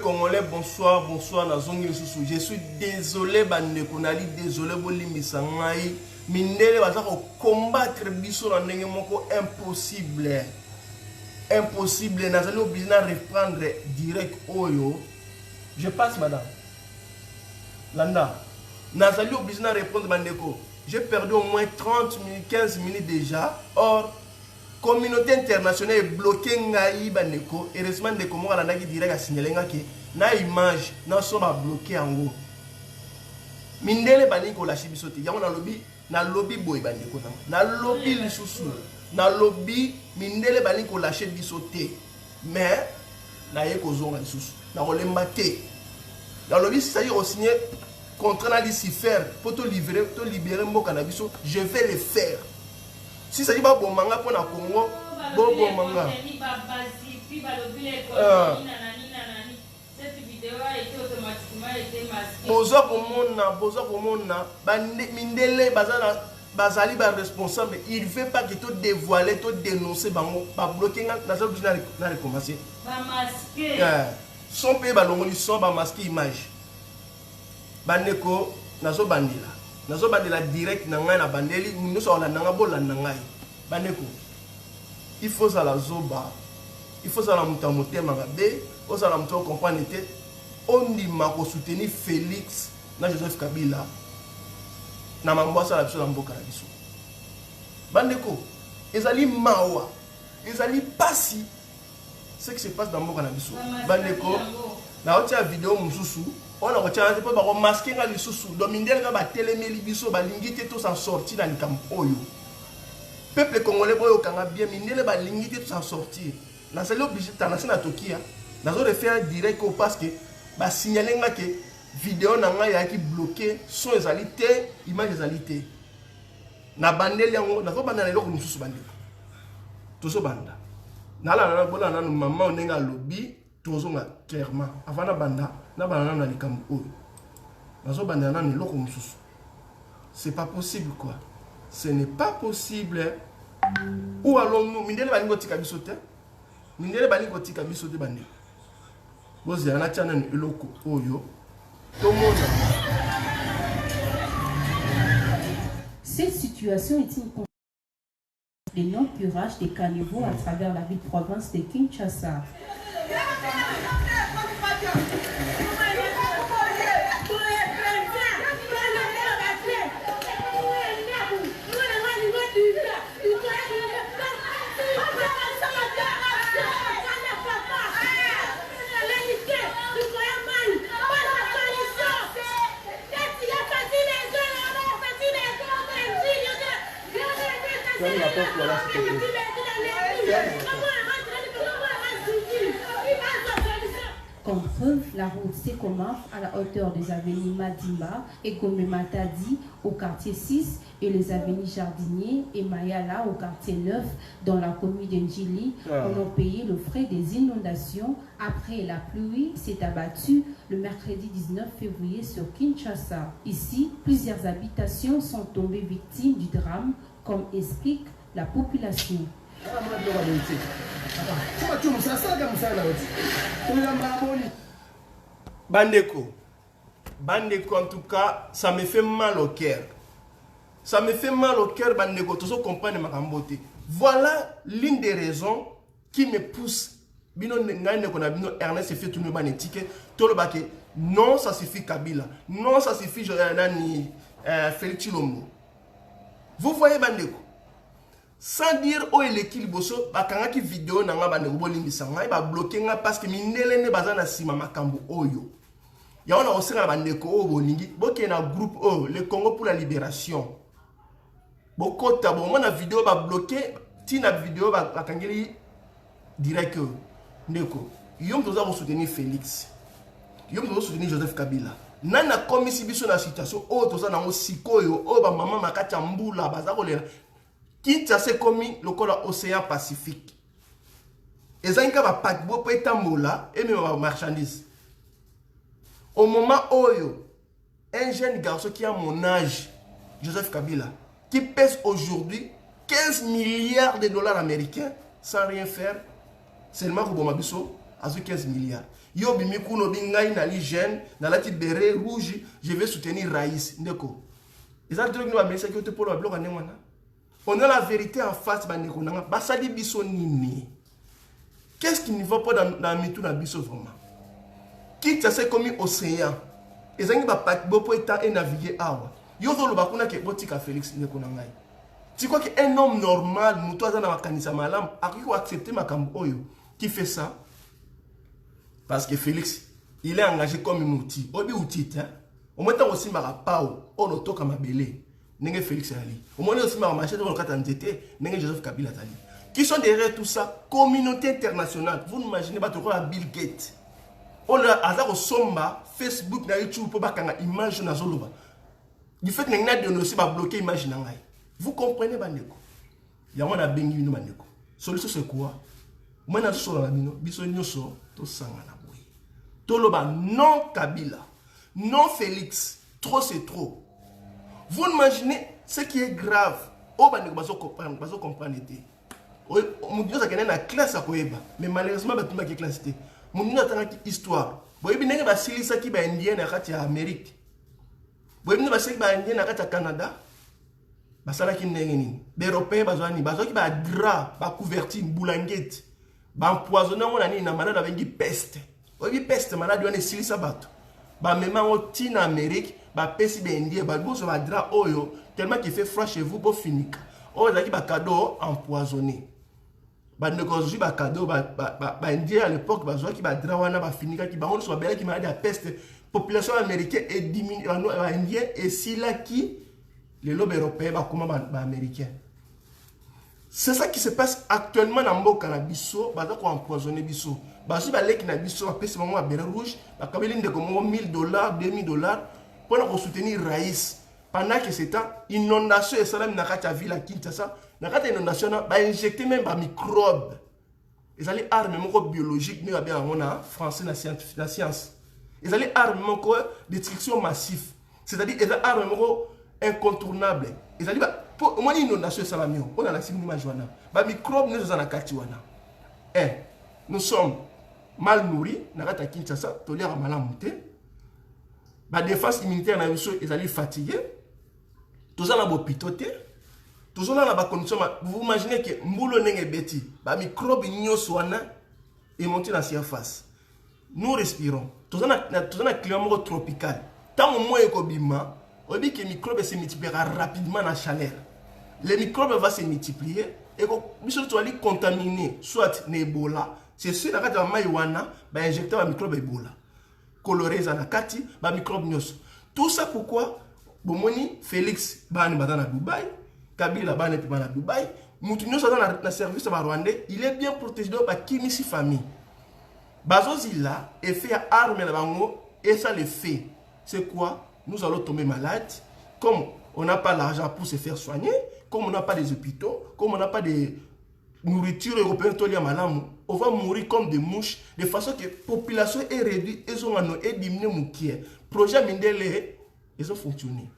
Congolais, bonsoir, bonsoir, je suis désolé, Bandekonali, désolé, Bolimisangai. Mindele va combattre biso na ndenge moko impossible. Impossible, nazali obligé de reprendre direct Oyo. Je passe, madame. Landa. Nazali obligé de répondre, Bandeko. J'ai perdu au moins 30 minutes, 15 minutes déjà. Or, communauté internationale est bloquée ngai Bandeko. Heureusement, de comment la nagi direct a signalé que na image, na soba bloqué en haut. Mindele Bandeko la chibisote. Y'a on a lobby. Na lobby boy Bandeko na lobby lisusu na lobby mindele bali ko lâcher biso te mais na ye ko zonga lisusu na kolemba te na lobby ça y est signé contrat na faire pour te libérer mboka na biso je vais le faire si ça y va bon manga pour na Congo bon manga Bozo komona mindele bazali ba responsable il veut pas que tu dévoiler tu dénoncer bango ba bloquer na ça na recommencer ba masquer son pays balongoli son ba masquer image bandeko nazo bandela direct na ngai na bandeli nous so la nanga bola na ngai bandeko il faut ça la zoba il faut ça la mutamote magabe o ça la muto comprendre te on dit ma soutenir Félix na Joseph Kabila na mamboasa la biso na mboka na biso bandeko ezali mawa ezali pasi ce qui se passe dans mboka na biso bandeko na otia vidéo mususu on a otia pe ba ko masquer nga lisusu domindel nga ba telemeli biso ba lingi te to s'en sortir na likambo oyo peuple congolais boyo kanga bien mindele ba lingi te to s'en sortir na selo obligé tanasi na tokia nazo refaire direct au parce que ba signaler nga que vidéo na nga ya ki bloqué son ezalité image ezalité na bandeli yango na ko banda na eloko mususu bandeli tozo banda na la bona na maman onenga lobby tozo nga clairement avant na banda na likambo oyo nazo banda na eloko mususu c'est pas possible quoi ce n'est pas possible ou allons-nous mindele balingo tika biso te mindele balingo tika biso te bandeli bozi ana tchana ni eloko oyo cette situation est une conséquence de non-purage des caniveaux à travers la ville-province de Kinshasa. Comme preuve, la route Sekomaf à la hauteur des avenues Madimba et Gombe Matadi au quartier 6 et les avenues Jardinier et Mayala au quartier 9 dans la commune d'Ndjili ont payé le frais des inondations après la pluie s'est abattue le mercredi 19 février sur Kinshasa. Ici, plusieurs habitations sont tombées victimes du drame, comme explique la population. Bandeko, en tout cas, ça me fait mal au cœur. Ça me fait mal au cœur, Bandeko, tout ça comprendre ma cambote. Voilà l'une des raisons qui me pousse. Ernest se fait tout le monde étiquette. Tout le baquet. Non, ça suffit Kabila. Non, ça suffit Félix Chilombo. Vous voyez, Bandeko. Sans dire où est l'équipe bosso, bakanga ki vidéo na nga bande bolimisa nga ba bloquer nga parce que minele ne bazana sima makambo oyo. Ya on a aussi na bande ko o bolingi, boké na groupe O, le Congo pour la libération. Bokota bon moi na vidéo ba bloquer, ti na vidéo ba kangeli direct ndeko. Yom toza ko soutenir Félix. Yom toza soutenir Joseph Kabila. Nana komisi biso na situation o toza na sikoyo o ba maman makati mbula baza kolera. Kinshasa commis le océan Pacifique. Et ça, il y a un paquebot pour étambola et même ma marchandise. Au moment où un jeune garçon qui a mon âge, Joseph Kabila, qui pèse aujourd'hui 15 milliards de dollars américains sans rien faire, seulement pour Bomabiso, à 15 milliards. Yo bimikuno bingai na li jeune, na la petite béret rouge, je vais soutenir Raïs. Ndeko. Et ça, truc nous a mis ça qui est pour le bloc en émoana. On a la vérité en face, bandeko nanga. Basali biso nini. Qu'est-ce qui ne va pas dans mitou na biso vraiment? Qui ça c'est comme océan. Et ça n'y va pas beaucoup état et naviguer awa. Yo zo lo bakuna ke botika Félix ndeko nangai. Tu crois qu'un homme normal, muto aza na makanisa malam, akiko accepter makambo oyo qui fait ça? Parce que Félix, il est engagé comme un outil. Obi outil, hein? Au moins, tu as aussi ma pao, on a tout comme un belé. N'est-ce Félix Ali. Au moins, aussi ma machette, on a n'est-ce Joseph Kabila Ali. Qui sont derrière tout ça? Communauté internationale. Vous n'imaginez pas trop à Bill Gates. On a au somba, Facebook, na YouTube, pour pas image na zoloba. Du fait que nous avons dénoncé, bloquer l'image. Vous comprenez, Bandeko? Il y a un bengi no Bandeko. Solution c'est quoi? Moi, je suis là, je suis là, tout ça. Toloba non Kabila, non Félix, trop c'est trop. Vous imaginez ce qui est grave. Oh, bah, nous comprendre, nous comprendre. Mon Dieu, ça a classe à Koeba, mais malheureusement, bah, tout le monde qui classe. Mon Dieu, ça a une histoire. Vous voyez bien que c'est ça qui est indien à Amérique. Vous voyez bien que c'est indien à Canada. Bah, ça là qui est indien. Les Européens, bah, qui va drap, bah, couverture, boulanguette, bah, empoisonné, on a une malade avec une peste. Oui, peste malade, on est silly sabat. Bah, même en Amérique, bah, peste indien, bah, vous avez drap oyo, tellement qu'il fait froid chez vous pour finir. Oh, il y a des cadeaux empoisonnés. Bah, ne cause pas cadeau, bah, indien à l'époque, bah, qui va drap, on a fini, qui va on soit bien, qui m'a dit la peste. Population américaine est diminuée, indien, et si là qui, les lobes européens, bah, comment, bah, américains. C'est ça qui se passe actuellement dans le cannabis, bah, donc, empoisonné biso. Bah, si les cannabis sont appelés à béret rouge, bah, comme il y a $1,000, $2,000 pour soutenir Raïs. Pendant que c'est une inondation, et ça, même dans la ville à Kinshasa, dans la inondation, bah, injecter même des microbes. Ils allaient armes biologiques, nous avons en français, la science. Ils allaient armes de destruction massive. C'est-à-dire, ils allaient armes incontournables. Ils allaient, pour moi, une inondation, ça va mieux. On a la simulation, bah, microbes, nous avons la katiwana. Nous sommes mal nourris, Narata Kinshasa, tolère malamouté. La défense immunitaire, ils allaient fatigués. Tout ça, on a pitoté. Tout ça, on a condition. Vous imaginez que Moulo Nenge Beti, les microbes et montent dans la surface. Nous respirons. Tout ça, on a un climat tropical. Tant que moi, on dit que les microbes se multiplieront rapidement dans la chaleur. Les microbes vont se multiplier et ils vont contaminer soit l'Ebola. C'est sûr que dans la maïwana, va injecter un microbe Ebola. Coloré dans la kati, un microbe nyos. Tout ça pourquoi? Bomoni, Félix, Bani Badana Dubaï, Kabila Bani Pimana Dubaï, Moutinho dans le service rwandais, il est bien protégé par qui ici famille. Bazozilla est fait à armes et ça le fait. C'est quoi? Nous allons tomber malades. Comme on n'a pas l'argent pour se faire soigner, comme on n'a pas des hôpitaux, comme on n'a pas de nourriture européenne, on va mourir comme des mouches, de façon que la population est réduite et diminuée. Le projet Mindele, ils ont fonctionné.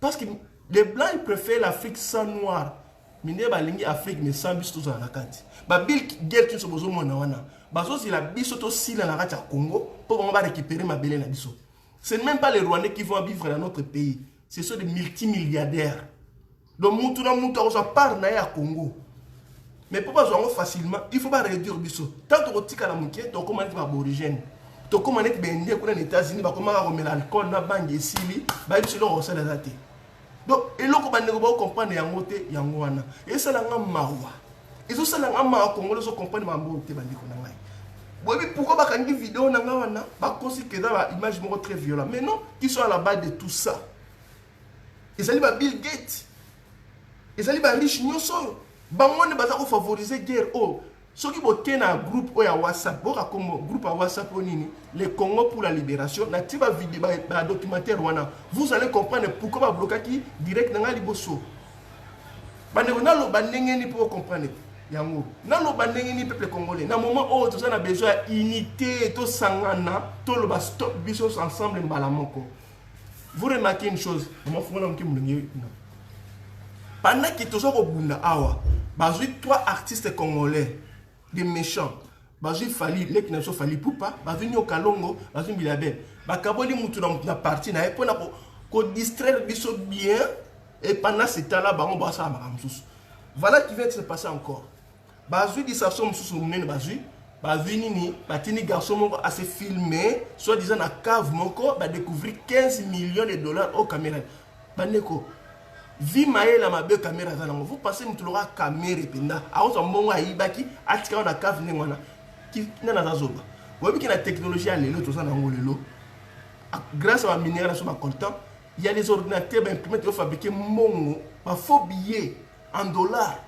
Parce que les Blancs, ils préfèrent l'Afrique sans noir. Mindele, ils Afrique, mais sans bis tout ça dans la carte. Bill Gates, ils sont besoin de moi. Parce que la bis aussi dans la Congo, pour récupérer ma belle biso. Ce n'est même pas les Rwandais qui vont vivre dans notre pays. Ce sont des multimilliardaires. Donc, on part à Congo. Mais pour pas jouer facilement, il ne faut pas réduire le biso. Tant que tu as un tu as commandé par aborigène. Tu as commandé par les États-Unis, tu as commandé l'alcool, tu as commandé l'alcool, tu as commandé l'alcool. Donc, et là, tu vas comprendre que Yangoana. Et ça, c'est un mawa. Et ça, c'est un mawa Congo, ils comprennent que pourquoi tu as une vidéo, tu as une image très violente. Mais non, qui sont à la base de tout ça. Ils sont Bill Gates. Ils sont riches. Bango ne baza ko favoriser guerre oh ceux qui votent un groupe ou à WhatsApp comme groupe à WhatsApp les Congo pour la libération na tiba vidéo ba documentaire wana vous allez comprendre pourquoi ba bloquer qui direct na liboso bande na lo bandenge ni pour comprendre yango na lo bandenge ni peuple congolais na moment où tout ça a besoin unité to sangana to lo ba stop biso ensemble mbalamoko. Vous remarquez une chose moi faut na mkimulungi pendant que tous les gens awa, trois artistes congolais, des méchants, bazui fali leki na so fali pupa bazui nyo kalongo bazui bilaben bakaboli mutu na parti na epona ko distraire biso bien et pendant ce temps là bango ba sa makamsusu. Voilà qui vient de se passer encore. Bazui di sa somme susu munene bazui nini batini garçon moko a se filmer soit disant na cave moko ba découvrir 15 millions de dollars au caméra. Bandeko vi maela mabe caméra za nango vous pensez mutu lora caméra penda a on mbongo ayibaki atika na cave ngwana qui na na zoba. Vous voyez que la technologie a lelo to ça nango lelo grâce à la minerai sur ma coltan il y a des ordinateurs imprimés qui fabriquer mongo ba faux billets en dollars.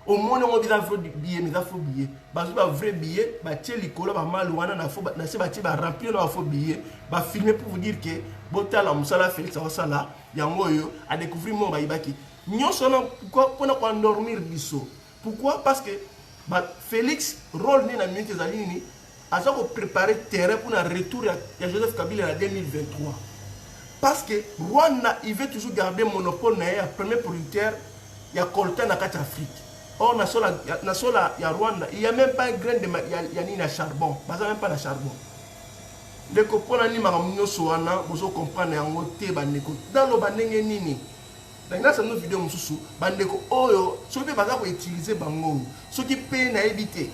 Au moins on dit faux billets mais faux billets ba vrai billet ba tie likolo ba malouana na faux na se ba tie ba remplir na faux billets ba filmer pour vous dire que botala musala Félix Awasala yango yo a découvrir mon ba ibaki nyonso na pourquoi pour na endormir biso. Pourquoi? Parce que ba Félix rôle ni na minute za lini aza ko préparer terrain pour un retour à Joseph Kabila en 2023. Parce que Rwanda il veut toujours garder monopole na ya premier producteur ya coltan na kati Afrique. Or na sola ya Rwanda il y a même pas un grain de ya ni na charbon, pas même pas na charbon. Les copains ni makamnyo soana bozo comprendre yango te bandeko. Dans lo bandenge nini. Dans cette vidéo mususu bandeko oyo soki baza ko utiliser bango soki pe na éviter.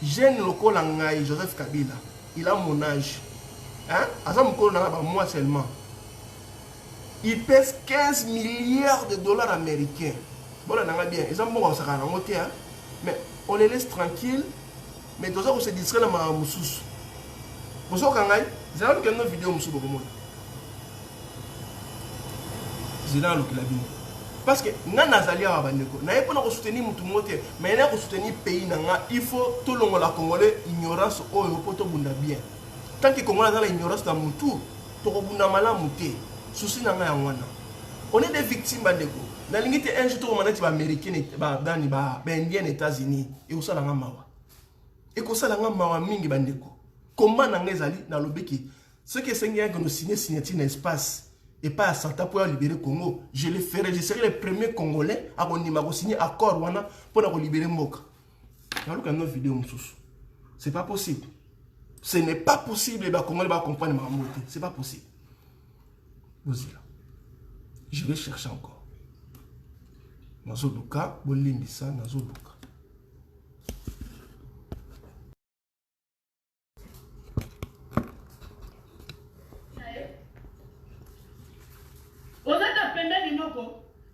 Jeune lokola ngai Joseph Kabila, il a mon âge. Hein? À moi seulement. Il pèse 15 milliards de dollars américains. Bon, on a bien. Ils ont bon, mais on les laisse tranquilles. Mais tout ça, on se distrait dans ma moussous. Pour ça, quand ils ont une vidéo moussous pour moi. C'est là le clavier. Parce que na nazali à bandeko na yepo na soutenir mutu mote mais na ko soutenir pays nanga il faut tout le monde la congolais ignorance oyo poto bunda bien tant que congolais dans l'ignorance dans mutu to ko bunda malamu te souci nanga ya wana on est des victimes bandeko na lingite un jour to manati ba américain ba dani ba indien États-Unis et osala nga mawa et ko sala nga mawa mingi bandeko comment nanga ezali na lobeki ce que c'est que nous signer un espace et pas à Santa pour libérer Congo, je le ferai. Je serai le premier Congolais à signer accord pour libérer Moka. C'est pas possible. Ce n'est pas possible. Les Congolais vont comprendre ma montée. C'est pas possible. Je vais chercher encore. Nazoduka, Bolimbisa, Nazoduka.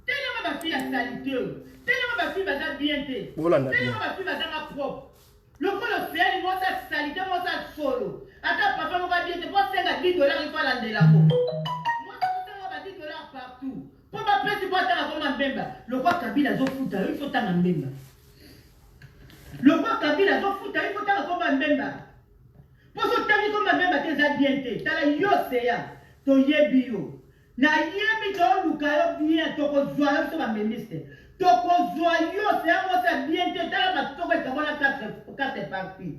Tellement ma fille a salité, tellement ma fille va bien, tellement ma fille va propre. Le coup de faire, moi ça salité, moi ça solo. Attends, papa, on va bien, c'est pas 5 à 10 dollars, il faut aller là. Moi ça va 10 dollars partout. Pour ma place, il faut attendre comme un bemba. Le roi Kabila a foutu, il faut attendre un bemba. Le roi Kabila a foutu, il faut attendre comme un bemba. Pour ce temps, comme un bemba, t'es à bien, t'as la yosea, ton yebio. Na yemi to lukayo bien to ko zoyo to ba ministre to ko zoyo c'est moi ça bien te tala ba to ko ta bona 4 parties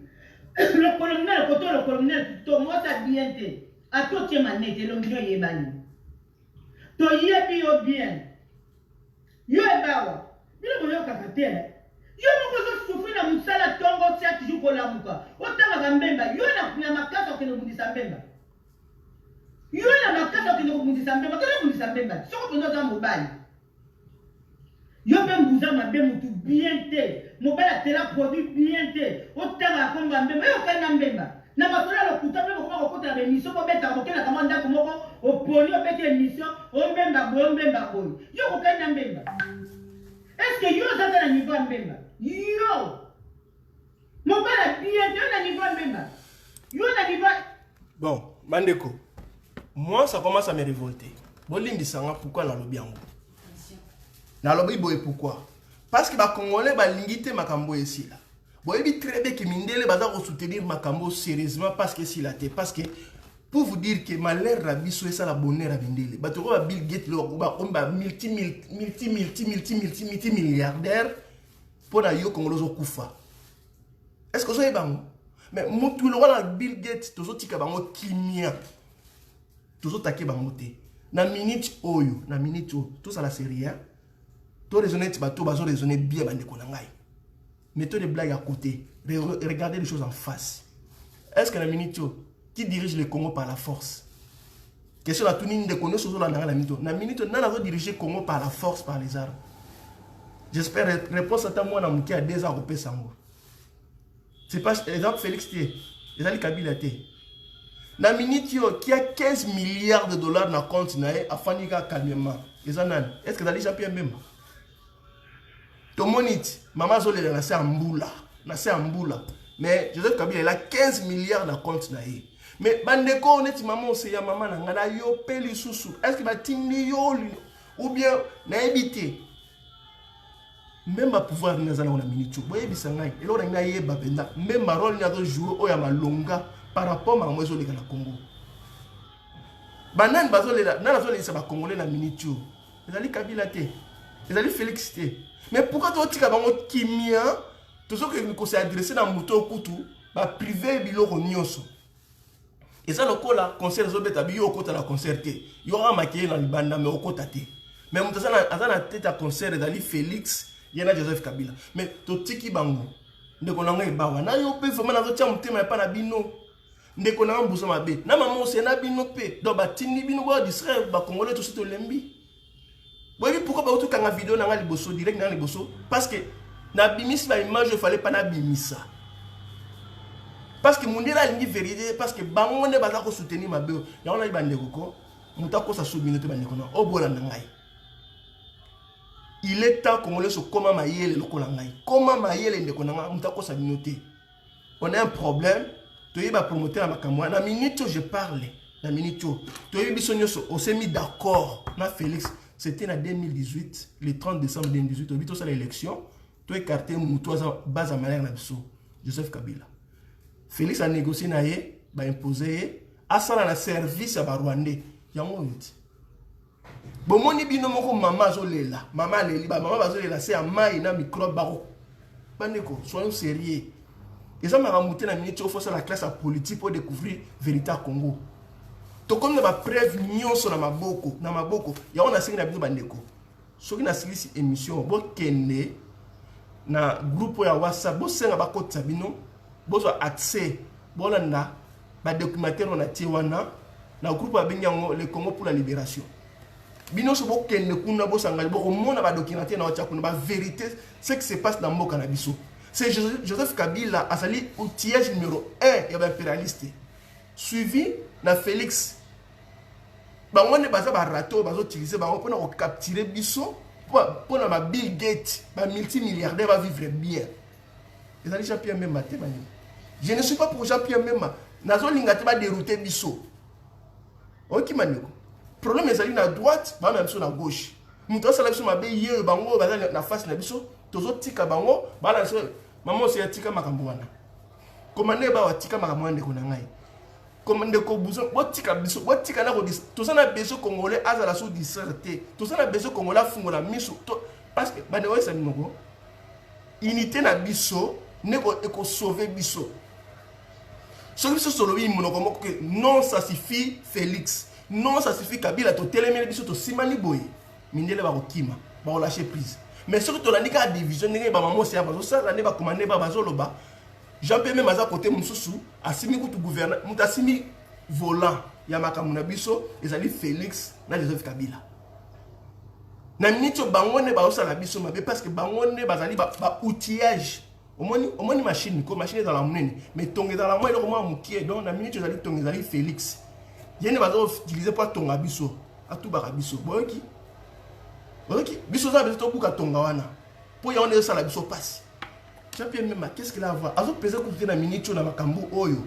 le colonel to moi ça bien te a to tie manete lo ngio yebani to yebi yo bien yo ebawa bilo mo yo kakatela yo mo ko souffrir na musala tongo tia toujours ko lamuka otanga ga mbemba yo na makasa ko no bundisa mbemba. Yo la makasa qui nous dit ça mbemba kana bundisa mbemba soko pendo za mobile yo be mbuza mabe mutu bien te mobile atela produit bien te otanga komba mbemba yo kana mbemba na basola lo kuta mbemba ko kota na émission ko beta ko kena kama ndako moko opoli o beta émission o mbemba boy yo ko kana mbemba est-ce que yo za na niveau mbemba yo mobile bien te na niveau mbemba yo na niveau bon bandeko. Moi, ça commence à me révolter. Bolimbi Sanga, pourquoi la lobby en haut? La lobby boy pourquoi? Parce que les Congolais ba lingité makambo ici là. Boyebi très bien que Mindele baza ko soutenir makambo sérieusement parce que si la té parce que pour vous dire que malheur rabiso et ça la bonheur à Mindele. Batoko ba Bill Gates lo ba multi milliardaire pour na yo Congolais kufa. Est-ce que ça est bango? Mais mon tout le roi Bill Gates tozo tika bango kimia. Toujours taqué bangoté. Na minute oyo, tout ça la série. Tout raisonner bateau bazo raisonner bien bandeko na ngai. mettons des blagues à côté. Regardez les choses en face. Est-ce que la minute qui dirige le Congo par la force? Question à tout le monde de connaître ce la minute. La minute n'a pas dirigé le Congo par la force, par les armes. J'espère réponse à moi dans qui a 2 ans au Pessango. C'est pas exemple Félix Thier, les Ali Kabila Thier. La minute qui a 15 milliards de dollars dans le compte à Fanika calmement. Est-ce que les gens peuvent même? Tout le monde dit, maman Zolé a nassé en boula. Mais Joseph Kabila il a 15 milliards dans le compte. Mais bandeko on est maman c'est ya maman na yo peli susu. Est-ce que va tindi yo ou bien na éviter? Même ma pouvoir n'a pas na minute. Boye bisangai. Et là on a yé babenda. Même ma rôle n'a pas joué au ya malonga par rapport à moi Zolé na Congo. Banane bazolé là, na Zolé ça va congolais na minute. Les ali Kabila te. Les ali Félix te. Mais pourquoi tu tika bango kimia? Tout ce que nous s'est adressé dans moto kutu, ba privé biloko nyonso. Et ça le coup là, concert zobeta bi yo kota la concerté. Yo ra maquillé dans le banda mais au kota te. Mais mon tasa na tête à concert d'Ali Félix, yana Joseph Kabila. Mais to tiki bango. Ndeko nanga ibawa. Na yo pe vraiment na zo tia mutema pa na bino. Ndeko nanga mbuso mabe. Na maman c'est na bino pe. Do ba tini bino ba distraire ba congolais tout to lembi. Boyebi pourquoi ba otu kanga vidéo nanga liboso direct nanga liboso parce que na bimis la image il fallait pas na bimisa. Parce que mon la ligne vérité parce que bango ne baza ko soutenir mabe. Ya on a ibande ko mutako sa soubinote bandeko na obola ngai. Il est temps congolais so comment mayele lokola ngai. Comment mayele ndeko nanga mutako sa binote. On a un problème, to yiba promoter makamwa na minute je parle. Na minute to yibi bisonyo so on s'est mis d'accord na Félix. C'était en 2018, le 30 décembre 2018, au ça l'élection, tu as écarté Moutouaza base à manière d'absou, Joseph Kabila. Félix a négocié, a imposé, a ça la service à Rwandais. Il y a un moment. Bon, mon ibino moko maman zolela, maman leli, maman bazolela, c'est à maï na microbe baro. Bandeko, soyons sérieux. Et ça m'a ramouté la minute, il faut ça la classe politique pour découvrir vérité à Congo. To comme na ba preuve nyonso na maboko ya on a singi na biso bandeko soki na silisi émission bo kende na groupe ya WhatsApp bo senga ba kotsa bino bo so accès bo landa ba documentaire on a tiwana na groupe ya benyango le Congo pour la libération bino so bo kende kuna bo sanga bo ko mona ba documentaire na wacha kuna ba vérité ce qui se passe dans mboka na biso c'est Joseph Kabila azali outillage numéro 1 ya ba impérialiste suivi na Félix. On ne basa ba rato bazo utiliser ba on peut capturer biso pour na Bill Gates ba multimilliardaire va vivre bien. Les ali Jean-Pierre Memba te bani. Je ne suis pas pour Jean-Pierre Memba. Nazo lingate ba dérouter biso. OK maniko. Problème ezali na droite, ba même sur la gauche. Muto sala biso mabe ye bango ba na face na biso, tozo tika bango, ba la maman c'est tika makambo wana. Komande ba watika makambo ande ko na ngai. Comme de Kobuzo, botika biso, botika na kodis, tout ça na beso congolais azala sous disserté, tout ça na beso congolais fungola miso, parce que ba ne ça noko. Unité na biso, ne ko sauver biso. Ce biso solobi monoko moko que non ça suffit Félix, non ça suffit Kabila to telemele biso to simani boy. Mindele ba kokima, ba lâcher prise. Mais surtout to landika division ndenge ba maman c'est ba ça la ne ba commander ba bazoloba. Jean-Pierre même à côté Moussoussou, Assimi Koutou gouverneur, Moutassimi volant, Yamaka Mounabiso, et Zali Félix, na Joseph Kabila. Na minute bangone ba osa la biso mabe parce que bangone bazali ba outillage. Au moins machine, ko machine dans la monnaie, mais tongue dans la moelle au moins moukié donc na minute zali tongue zali Félix. Yene bazo utiliser pour tonga biso, a tout barabiso. Boki. Boki, biso za beto buka tonga wana. Pour y on est ça la biso passe. Jean-Pierre Memba, qu'est-ce qu'il a à voir? Azo pesé côté na minute na makambu oyo.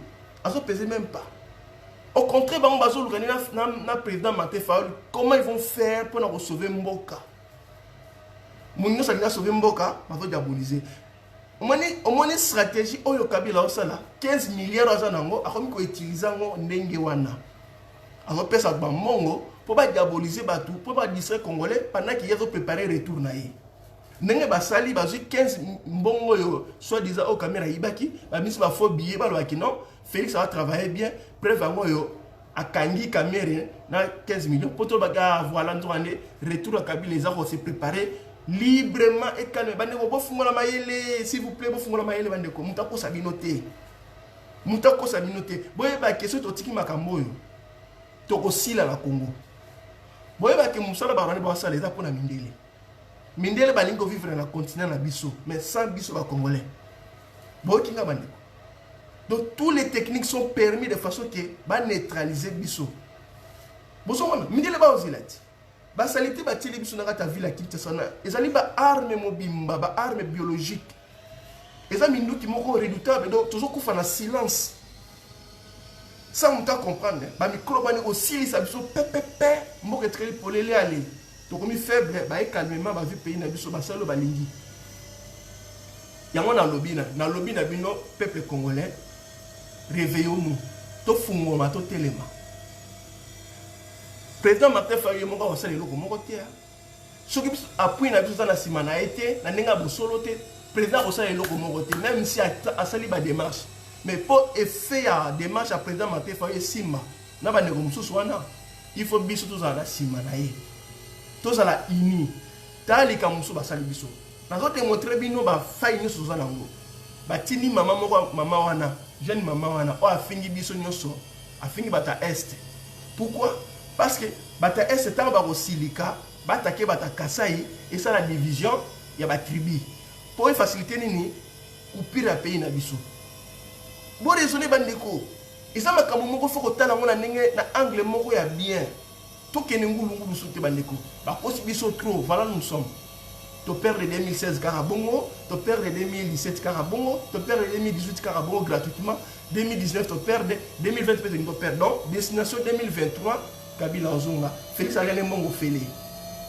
Azo pesé même pas. Au contraire, on va na président Maté Faoul, comment ils vont faire pour nous sauver Mboka? Mounio ça sauver Mboka, on va diaboliser. Au moins une stratégie oyo Kabila osala 15 milliards za nango akomi ko utiliser ngo ndenge wana. Azo pesa ba mongo pour pas diaboliser batu, pour pas distraire congolais pendant qu'il y a préparé retour na ye. Ndenge basali bazu 15 mbongo yo soit disant au caméra ibaki ba misi ba faux billet ba loaki non Félix a travaillé bien preuve ngo yo akangi caméra na 15 millions pour to baga voilà ndone retour à Kabila les a se préparer librement et calme. Bandeko, bo fungola mayele, s'il vous plaît, bo fungola mayele bandeko. Mutako sabinote. Mutako sabinote. Boye ba question totiki makambo yo. Toko sila na Congo. Boye ba ke musala ba rane ba sala eza pona mindele. Mindele balingo vivre na continent na biso, mais sans biso ba congolais. Boye kinga bandeko. Donc toutes les techniques sont permis de façon que ba neutraliser biso. Boso wana mindele ba ozilati. Ba salite ba tili biso na kata ville akite sana. Ezali ba arme mobimba, ba arme biologique. Eza minduki moko redoutable donc toujours kufa na silence. Ça on t'a comprendre. Ba micro ba ni aussi ça biso pepepe moko etreli polele aller. Donc comme faible ba calmement ba vie pays na biso ba salo ba lingi. Yango na lobby na bino peuple congolais. Réveillons-nous. To fungoma to telema. Président Martin Fayulu moko wa sala eloko moko te. Soki appui na biso na sima na été na ninga bosolo te. Président wa sala eloko moko te même si a sali ba démarche. Mais pour effet à démarche à président Martin Fayulu sima na ba nego mususu wana il faut biso to za na sima na ye. To za la ini. Tali ka musu ba sali biso. Na zo te montrer bino ba faille ni so za nango. Ba tini mama moko mama wana, jeune mama wana o afingi biso nyoso, afingi bata est. Pourquoi? Parce que bata est c'est ba ko silika, bata ke bata kasai et ça la division ya ba tribu. Pour faciliter nini couper la pays na biso. Bo raisonner bandeko. Isa makambo moko foko tala ngona ndenge na angle moko ya bien. To kene ngulu ngulu soute bandeko. Ba kosi biso trop, voilà nous sommes. Tu perds le 2016 Carabongo, tu perds le 2017 Carabongo, tu perds le 2018 Carabongo gratuitement, 2019 tu perds, 2020 tu perds. Donc, destination 2023, Kabila Ozonga, Félix Alene Mongo Félé.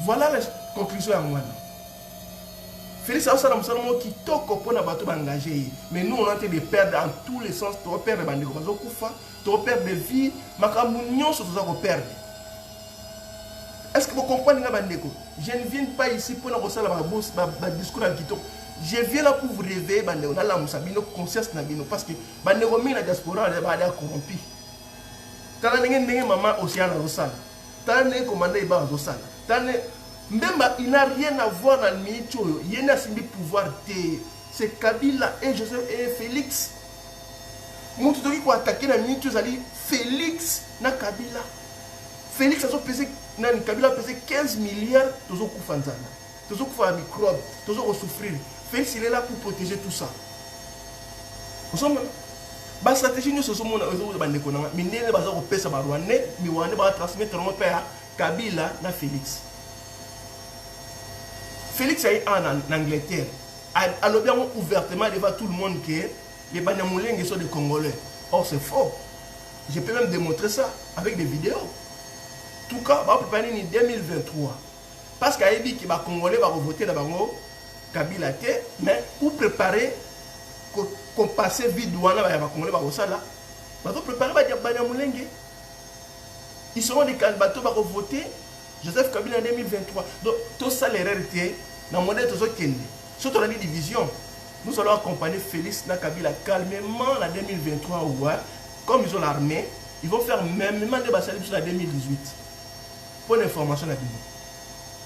Voilà la conclusion à moi. Félix Alene Mongo qui toque pour bateau engagé. Mais nous on a été de perdre en tous les sens, tu perds les bandits, tu perds des vies, Makamounion sur tout ça qu'on perd. Est-ce que vous comprenez Bandeko? Je ne viens pas ici pour nous faire un discours à Kito. Je viens là pour vous réveiller, Bandeko. Dans la Moussabino, conscience Nabino. Parce que Bandeko, la diaspora, elle va être corrompue. Tant que maman Océane Rosal, tant que commandant Iba Rosal, même il n'a rien à voir dans le milieu. Il n'y a pas de pouvoir. C'est Kabila et Joseph et Félix. Mon tout qui a attaqué dans le milieu, Félix na Kabila. Félix a pesé, Kabila a pesé 15 milliards de Fanzana. De microbes, de souffrir. Félix il est là pour protéger tout ça. Nous sommes la stratégie nous sommes transmettre Kabila na Félix. Félix est en Angleterre. Alors bien ouvertement devant tout le monde que les Banyamulenge sont des Congolais. Or c'est faux. Je peux même démontrer ça avec des vidéos. En tout cas, on va préparer en 2023. Parce qu'il y a des Congolais qui vont voter dans Kabila, mais pour préparer qu'on passe vite douana, les Congolais vont préparer les Banyamulenge. Ils seront des candidats qui vont voter Joseph Kabila en 2023. Donc, tout ça, les réalités, dans le modèle de Zokende. Surtout dans la division, nous allons accompagner Félix na Kabila calmement en 2023. Comme ils ont l'armée, ils vont faire même des batailles en 2018. Pour l'information la Bible.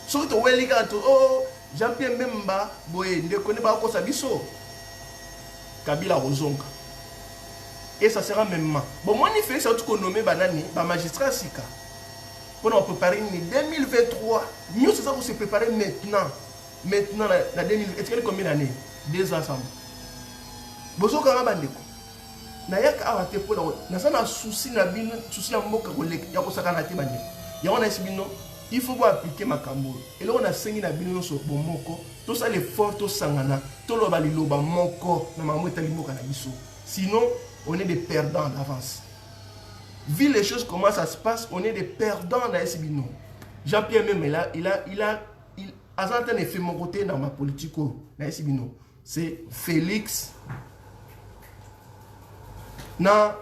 Surtout les gars, oh Jean-Pierre Memba, boy, ne connaît pas encore sa biso. Kabila Ozonga. Et ça sera même. Bon, moi, il fait ça tout nommé banani, magistrat Sika. Pour nous préparer en 2023. Nous, c'est ça pour se préparer maintenant. Maintenant, la 2023. Est-ce qu'il y a combien d'années? 2 ans ensemble. Bozo Karabandeko. Nayak awate pour la. N'a souci na bin, souci na moka kolek. Ya ko sakana te bande. Ya on a esbino. Il faut appliquer ma cambo. Et là on a sengi na bino so bomoko. Tout ça les forts to sangana. To lo bali lo ba moko na mamu etali moka na biso. Sinon, on est des perdants d'avance. Vu les choses comment ça se passe, on est des perdants dans esbino. Jean-Pierre même il a un effet mon côté dans ma politique dans esbino. C'est Félix na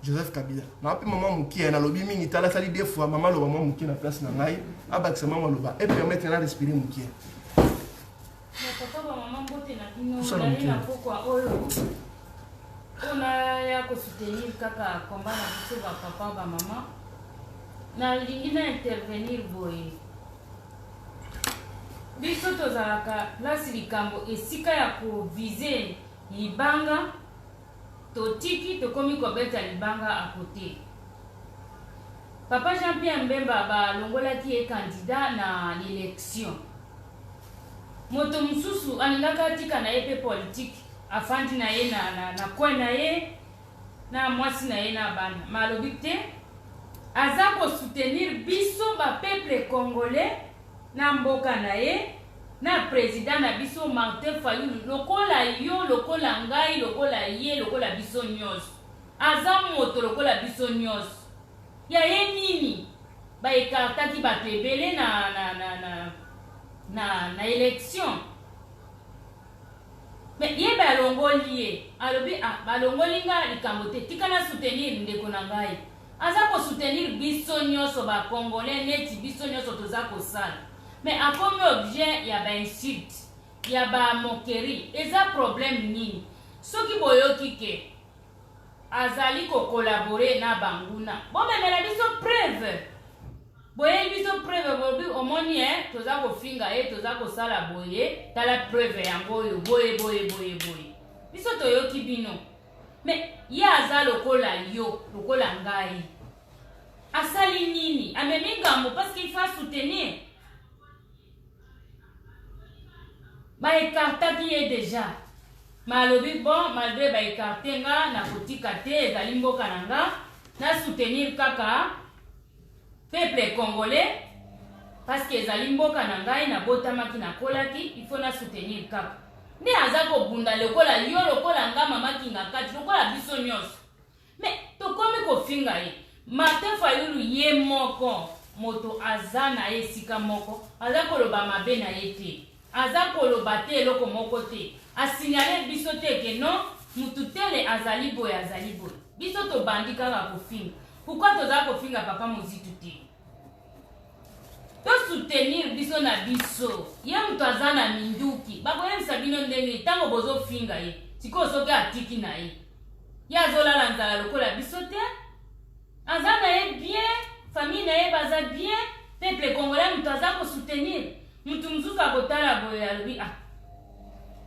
Joseph Kabila. Na puis maman Mouki na lobby mingi tala sali deux fois maman lo maman Mouki na place na ngai abakisa maman loba et permettre na respirer Mouki. Papa maman bote na bino na pourquoi on a ya ko soutenir kaka combat na biso ba papa ba maman na lingi na intervenir boy. biso tozalaka place likambo esika ya kovize libanga totiki tokomi kobeta libanga à côté. Papa Jean-Pierre Mbemba balongolaki ye candidat na l'élection. Moto mususu alingaka tika na ye pe politique afandi na ye na coin na ye na mwasi na ye na bana. Malobi te aza ko soutenir biso ba peuple congolais na mboka na ye na président na biso Martin Fayulu lokola yo lokola ngai lokola ye lokola biso nyos. Aza moto lokola biso nyos. Ya ye nini ba ekartaki bato ebele na élection. Mais ye balongoli ye alobi balongoli nga likambo te tika na soutenir ndeko na ngai. Aza ko soutenir biso nyonso ba congolais neti biso nyonso toza kosala. Mais akomi objet ya ba insulte ya ba moquerie eza problème nini soki boyoki ke azali ko collaborer na banguna bon memela biso preuve boye biso preuve bobi omoni toza ko finga toza ko sala boye tala preuve yango yo boye biso toyoki bino mais ya aza lokola yo lokola ngai asali nini amemi ngambo parce qu'il faut soutenir ba ekartaki ye déjà malobi bon malgré ba ekarte nga na kotika te ezali mboka na nga na soutenir kaka peuple congolais parce que ezali mboka na ngai na botamaki na kolaki il faut na soutenir kaka nde aza kobunda lokola yo lokola nga mamaki nga kati lokola biso nyonso mais tokomi kofinga ye Martin Fayulu ye moko moto aza na ye sika moko aza koloba mabe na ye te aza koloba te eloko moko te asignale biso te ke non mutu tele azali boye biso tobandi kaka kofinga pourquoi toza kofinga papa mozitu te to soutenir biso na biso ye mutu aza na minduki bakoyebisa bino ndenge ntango bozofinga ye sikoyo soki atiki na ye ye azolala nzala lokola biso te aza na ye bien famille na ye baza bien peuple congolais mutu aza kosoutenir mutu mosusu akotala boye alobi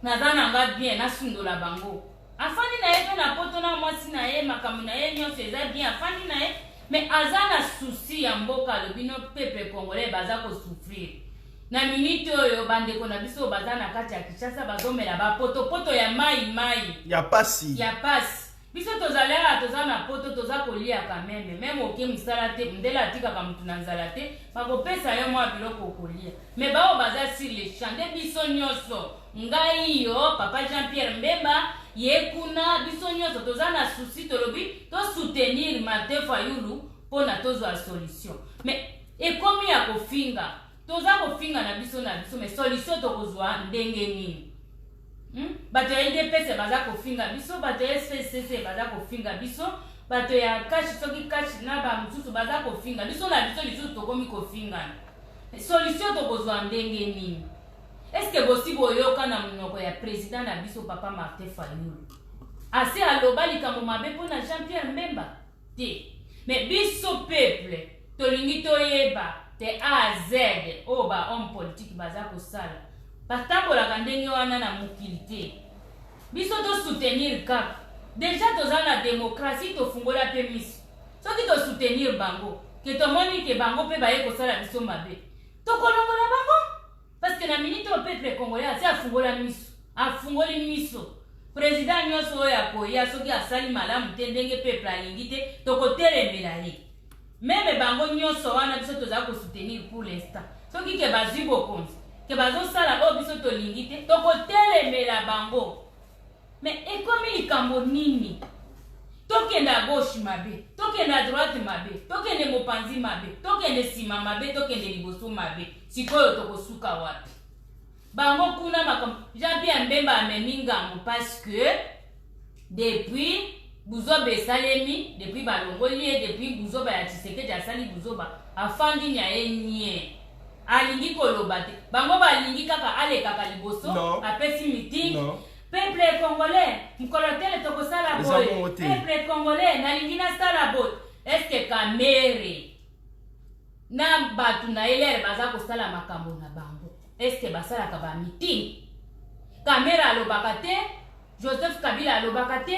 naza nanga bien nasundola bango afandi na ye mpe na poto na mwasi na ye makambo na ye nyonso eza bien afandi na ye mais aza na souci ya mboka alobi no peuple congolais baza kosouffrir na minute oyo bandeko na biso baza na kati ya Kinshasa bazomela bapotopoto ya mai ya pasi biso tozalaka toza na poto toza kolia kameme meme oke mosala te ndela atikaka mutu na nzala te bakopesa ye mwa biloko okolia mais bao baza sur le champ nde biso nyonso ngai yo papa Jean-Pierre Mbemba ye kuna biso nyonso toza na souci tolobi to soutenir Martin Fayulu pona tozwa solution mais ekomi ya kofinga toza kofinga na biso mais solution tokozwa ndenge nini bato ya IDPS baza kofinga biso bato ya SPCC baza kofinga biso bato ya kashi soki kashi na ba mususu baza kofinga biso na biso lisusu tokomi kofinga solution tokozwa ndenge nini est-ce que bosi boyoka na monoko ya président na biso papa Martin Fayulu ase aloba likambo mabe mpona Jean-Pierre Mbemba te mais biso peuple tolingi toyeba te A à Z oyo ba homme politique baza kosala batambolaka ndenge wana na mokili te biso to soutenir kaka déjà toza na démocratie tofungola mpe miso soki to soutenir bango ke tomoni ke bango mpe baye kosala biso mabe tokolongola bango parce que na minute o peuple congolais asi afungoli miso président nyonso oyo akoya soki asali malamu te ndenge peuple alingi te tokotelemela ye meme bango nyonso wana biso toza kosoutenir pour l'instant soki ke bazwi bokonzi ke bazosala oyo biso tolingi te tokotelemela bango mais ekomi likambo nini tokenda gauche mabe tokenda droite mabe tokende mopanzi mabe tokende nsima mabe tokende liboso mabe sikoyo tokosuka wapi bango kuna makambo Jean-Pierre Mbemba amemi ngambo parce que depuis buzoba esalemi depuis balongoli ye depuis buzoba ya Tshisekedi asali buzoba afandi nya ye nye alingi koloba te bango balingi kaka alekaka liboso apesi meeting peuple congolais mkolotele tokosala boye peuple congolais nalingi nasala boye est-ce que Kamere na batu na elere baza kosala makambo na bango est-ce que basalaka ba meeting Kamera alobaka te, Joseph Kabila alobaka te,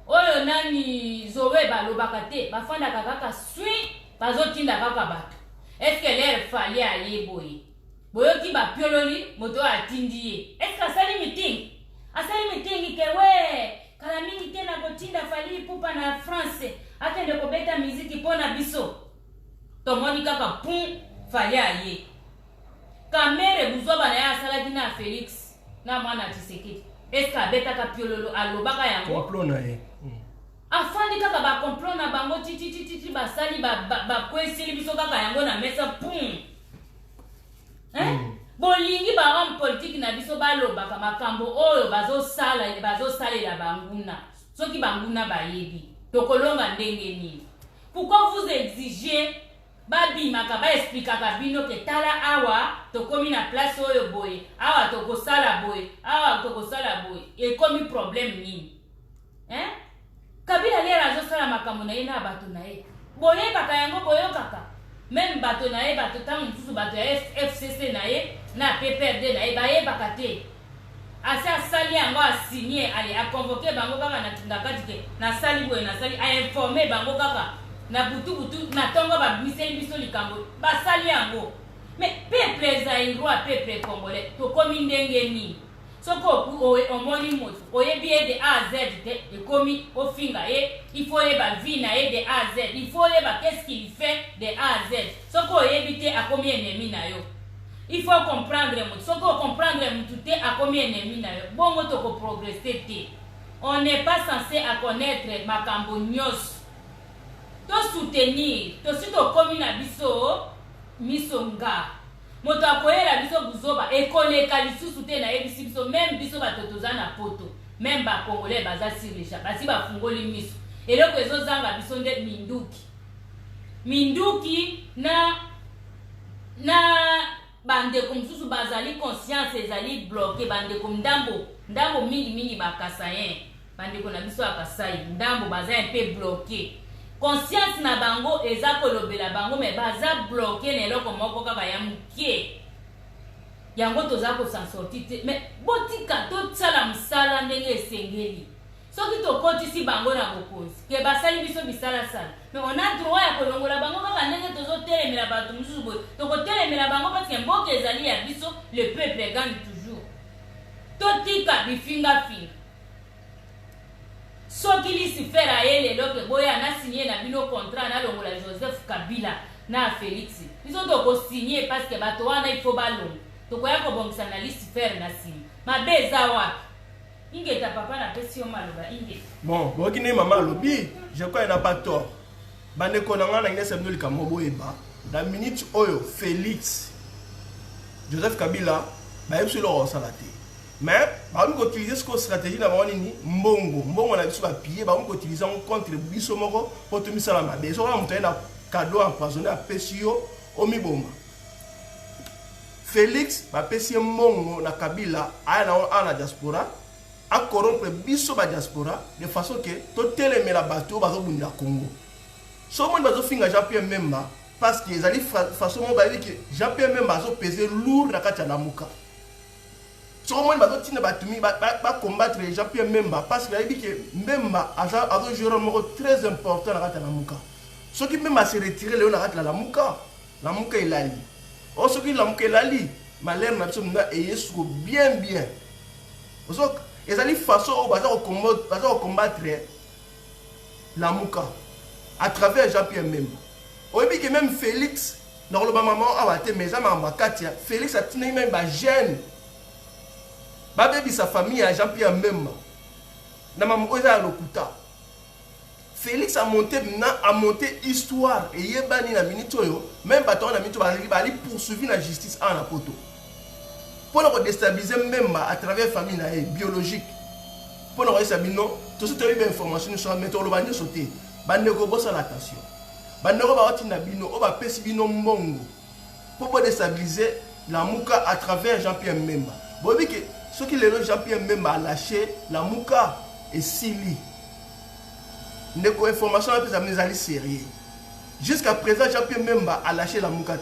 oyo nani Zoé balobaka te, bafandaka kaka sui bazotinda kaka bato. Est-ce que l'air fallait aye boye? Boyoki ba piololi moto atindi ye. Est-ce que asali meeting? Asali meeting ke we kala mingi te na kotinda fali pupa na France akende kobeta miziki pona biso. Tomoni kaka pum fallait aye. Kamere buzoba na ya asalaki na Félix na mwana Tshisekedi. Est-ce que abetaka piololo alobaka yango? Complot na ye. Afandi kaka ba complot na bango titi basali ba kwesili biso kaka yango na mesa pum. Bolingi ba homme politique na biso balobaka makambo oyo bazosalela banguna. Soki banguna bayebi. Tokolonga ndenge nini? Pourquoi vous exigez babi makaba expliquer bino ke tala awa tokomi na place oyo boye awa tokosala boye et komi problème nini Kabila lera azosala makambo na ye na bato na ye boye baka yango boyo kaka même bato na ye bato tango mususu bato ya FCC na ye na PPRD na ye baye baka te ase asali yango asigné ali a convoquer bango kaka na tindakati ke na sali boye na sali a informer bango kaka na butu na tongo ba miseli biso likambo basali yango mais peuple zairwa peuple congolais to komi ndenge ni soko omoni moto oyebi de A à Z te ekomi ofinga ye il faut yeba vie na ye de A à Z il faut yeba qu'est-ce qu'il fait de A à Z soko oyebi te akomi ennemi na yo il faut comprendre moto soko comprendre moto te akomi ennemi na yo bongo to ko progresser te on n'est pas censé à connaître makambo nyos to soutenir to sito komi na biso misonga moto akoyela biso buzoba ekoleka lisusu te na yebisi biso même biso bato toza na poto même ba congolais baza sirisha basi bafungoli miso eloko ezozanga biso nde minduki na bandeko mosusu bazali conscience ezali bloqué bandeko ndambo mingi bakasayen bandeko na biso akasai ndambo baza un peu bloqué conscience na bango eza kolobela bango me baza bloqué na eloko moko kaka ya mukie yango toza ko s'en sortir te mais botika tosala mosala ndenge esengeli soki tokotisi bango na bokonzi ke basali biso bisala-sala mais on a droit ya kolongola bango kaka ndenge tozotelemela bato mosusu boye tokotelemela bango parce que mboka ezali ya biso le peuple gagne toujours totika bifingafinga soki Lucifer aye lelo ke boya na signé na bino contrat na longola Joseph Kabila na Félix biso toko signé parce que bato wana il faut balongo tokoya kobongisa na Lucifer na sima mabeza wapi ingeta papa na pesi yo maloba ingeta bon boki ne mama lobi je crois il n'a pas tort bande konanga na ngesa mno likambo boyeba na minute oyo Félix Joseph Kabila ba yebso lo salate mais on peut utiliser ce stratégie d'abord nini mbongo na biso ba piller on peut utiliser en contre biso moko pour tout misala mabe so on tena cadeau empoisonné à pesio o miboma Félix ba pesi mbongo na Kabila ana diaspora a corrompre biso ba diaspora de façon que to telemela bato bazo bunda Congo so mo bazo finga Jean-Pierre Memba parce que ezali façon mo ba dit que Jean-Pierre Memba bazo peser lourd na kati ya lamuka. So moi bazotina batumi ba combattre Jean-Pierre Memba parce que il dit que Memba a joué un rôle très important dans la Muka. Ce qui Memba s'est retiré le na la Muka il a li. Oh ce qui la Muka il a li, malheur na biso na eyesko bien. So ezali façon au bazar combattre la Muka à travers Jean-Pierre Memba. On dit que même Félix dans le maman a été mais ça m'a Katia Félix a tenu même ba jeune babebi sa famille à Jean-Pierre Memba na maman oza lokuta Félix a monté histoire et yebani na minute oyo même bato na minute bali poursuivi la justice en la poto pour le déstabiliser Memba à travers famille na biologique pour le sabino tout ce que information sur mettre le bani sauter bandeko bossa l'attention bandeko ba otina bino o ba pesi bino mbongo pour déstabiliser la Muka à travers Jean-Pierre Memba bobi que ce qui le Jean-Pierre Memba a lâché la Muka et Sili. Neko information a été sérieux. Jusqu'à présent, Jean-Pierre Memba a lâché la Muka.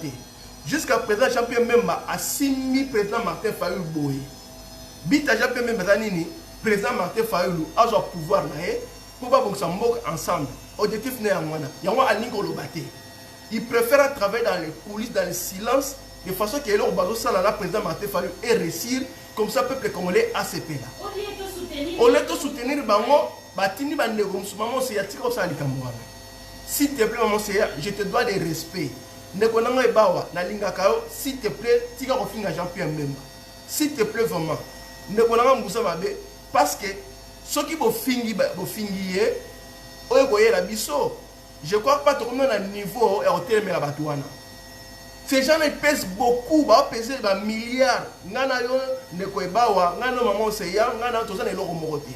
Jusqu'à présent, Jean-Pierre Memba a signé président Martin Fayulu Boye. Bita Jean-Pierre Memba Zanini, président Martin Fayulu a son pouvoir pour pas que ensemble. Objectif n'est à moi. Il y a un niveau lobaté. Il préfère travailler dans les coulisses, dans le silence, de façon que le président Martin Fayulu et réussir comme ça, peuple congolais ACP là. Au lieu de soutenir, batini bandego maman c'est yatiko ça likamwa. S'il te plaît maman c'est je te dois des respects. Ndeko nanga ebawa na lingaka yo s'il te plaît tika ko finga Jean-Pierre Memba. S'il te plaît vraiment. Ndeko nanga mbusa mabe parce que ceux qui bo fingi ye oyo koyela biso. Je crois pas trop à niveau et hôtel mais la batouana. Ces gens pèsent beaucoup, ba peser ba milliards. Ngana yo ndeko ebawa ngana maman c'est ya ngana toza na eloko mokote.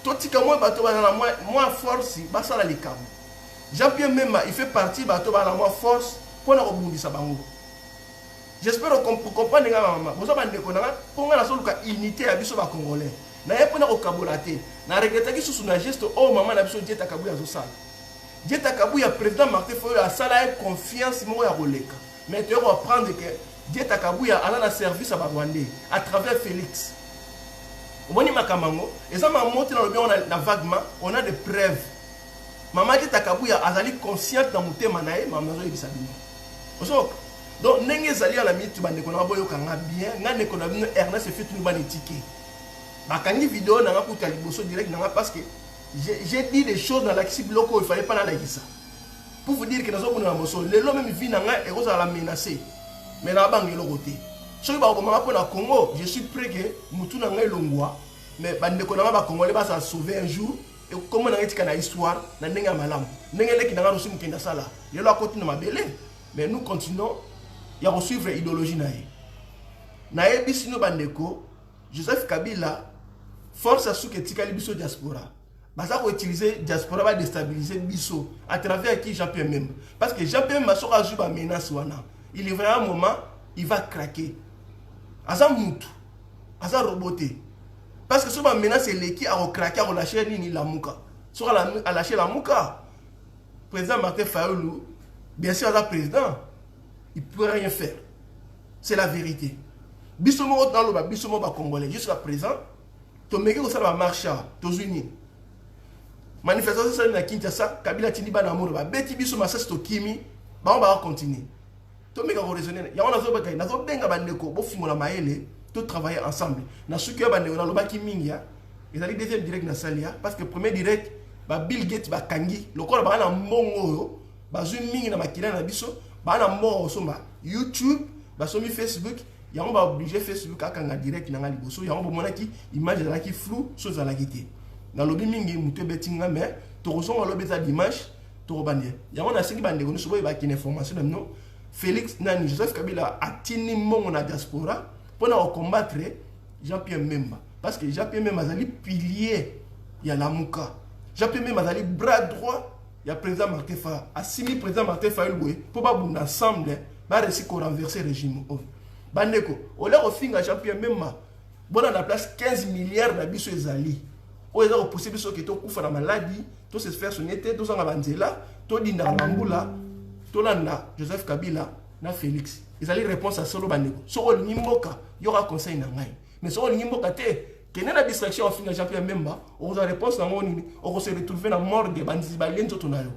Totika moi bato bana moi force basala likamu. Jean-Pierre Memba il fait partie bato bana moi force pour na kobundisa bango. J'espère qu'on comprendre nga mama. Boza bandeko na ponga na soluka unité ya biso ba congolais. Na ye pona ko kabulate. Na regretta ki susu na geste oh maman na biso Dieta Kabuya zo sala. Dieta Kabuya président Martin Fayulu a sala confiance mo ya koleka. Mais tu vas apprendre que Dieta Kabuya a la service à Rwandais à travers Félix. On a makamango et ça m'a montré dans le bien on a vaguement on a des preuves. Maman Dieta Kabuya a zali consciente dans mon thème nae maman zo ebisabini. Donc nenge zali à la minute bande ko na boyo kanga bien ngane ko na bino Ernest fait tout ban étiquette. Ba kangi vidéo na ngakuta liboso direct na parce que j'ai dit des choses dans la loco il fallait pas la dire ça. Pour vous dire que nous avons un l'homme même vit dans et vous allez menacer. Mais là, bas de l'autre côté. Si vous avez un Congo, je suis prêt que nous tous n'avons pas mais bande de Congo va se sauver un jour. Et comment on a dit une histoire, na n'enga malam. N'enga qui n'a reçu mukenda sala. Il y a continue ma belle. Mais nous continuons. Il y a suivre idéologie nae. Nae bisino bandeko, Joseph Kabila force à ce que tika libiso diaspora. Baza ko utiliser diaspora va déstabiliser biso à travers qui Jean-Pierre Memba parce que Jean-Pierre Memba sera joué menace wana il est vraiment un moment il va craquer asa mutu asa roboté parce que ce menace c'est qui a craquer a lâcher ni la muka sera a lâcher la muka président Martin Fayulu bien sûr le président il peut rien faire c'est la vérité biso mo dans le biso mo ba congolais jusqu'à présent to meki ko ça va marcher aux unis manifestation na Kinshasa Kabila tiniba na moro ba beti biso masasi to kimi ba on va continuer to meka ko raisonner ya on a zo ba kai na zo benga bandeko bo fungola maele to travailler ensemble na suki ba ndeko na loba ki mingia ezali deuxième direct na salia parce que premier direct ba Bill Gates ba kangi lokola ba na mbongo yo ba zu mingi na makila na biso ba na mbongo somba YouTube ba somi Facebook ya on ba obligé Facebook akanga direct na ngali boso ya on bomona ki image la ki flou chose à la guité. Dans le bimingi muté betinga mais tokozonga ngalo beta dimanche tokobandie yango na singi bande kono soboy ba kine information no Félix nani Joseph Kabila atini mongo na diaspora pour na combattre Jean-Pierre Memba parce que Jean-Pierre Memba azali pilier ya la muka Jean-Pierre Memba azali bras droit ya président Martin Fayulu asimi président Martin Fayulu boy pour ba bunda ensemble ba réussir ko renverser régime bandeko ole ko finga Jean-Pierre Memba bona na place 15 milliards na biso ezali ou est possible que tu couffes la maladie, tu se faire son été, tu s'en avances tu dis dans l'amboula, tu l'as Joseph Kabila, na Félix. Ils allaient répondre à solo bandeko. Sur le nimboka, il y aura conseil na ngai. Mais sur le nimboka te, quelle est la distraction au fin de Jean-Pierre Memba, on a réponse dans mon on va se retrouver dans la morgue, bandits balien tout tonayo.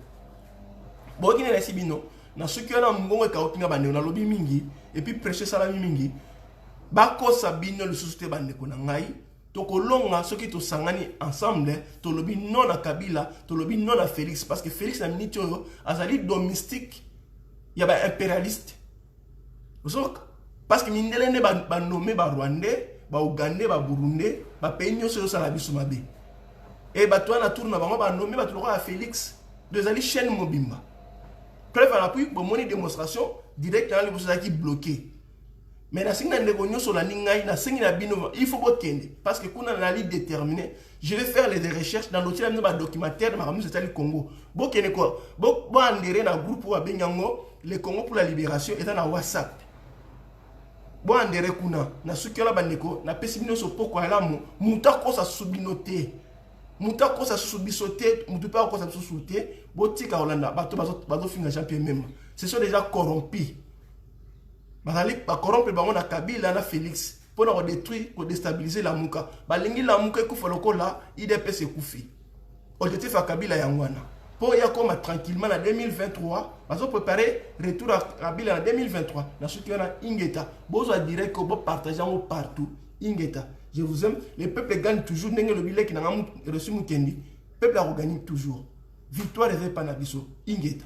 Bon, qui n'est pas si bino, na ce qui est là, on a kaopinga bandeko, na lobby mingi, et puis prêcher salami mingi, bako sabino le société bandeko na ngai. Tokolonga ceux qui to sangani ensemble to lobi non à Kabila to lobi non à Félix parce que Félix na minute yo azali domestique ya ba impérialiste parce que mindele ne ba nommé ba Rwandais ba Ougandais ba Burundais ba peño so sala biso mabe et ba toi na tour na bango ba nommé ba to à Félix deux ali chaîne mobimba preuve à l'appui pour monnaie démonstration direct dans les bourses qui bloqué. Mais na singa ndeko nyoso la ningai na singi na bino il faut bokende parce que kuna na li déterminé je vais faire les recherches dans l'autre ba documentaire ma ramu c'est Congo bokende ko bo andere na groupe wa benyango le Congo pour la libération et na WhatsApp bo andere kuna na sukela bandeko na pesi bino so poko ala muta ko sa subinoté muta ko sa subisoté mutu pa ko sa susuté botika Holanda bato bazo finga Jean-Pierre Memba ce sont déjà corrompus. corrompre bango na Kabila na Félix pour nous détruire, pour déstabiliser la Mouka. Balingi la Mouka ekufa lokola IDPS ekufi. Objectif à Kabila yangwana. Pour y comme tranquillement en 2023, nous avons préparé retour à Kabila en 2023. Dans ce qui est Ingeta, besoin direct que vous partagez partout. Ingeta, je vous aime. Le peuple gagne toujours. N'est-ce le billet qui n'a pas reçu Mukendi. Le peuple organise toujours. Victoire et Panabiso. Ingeta.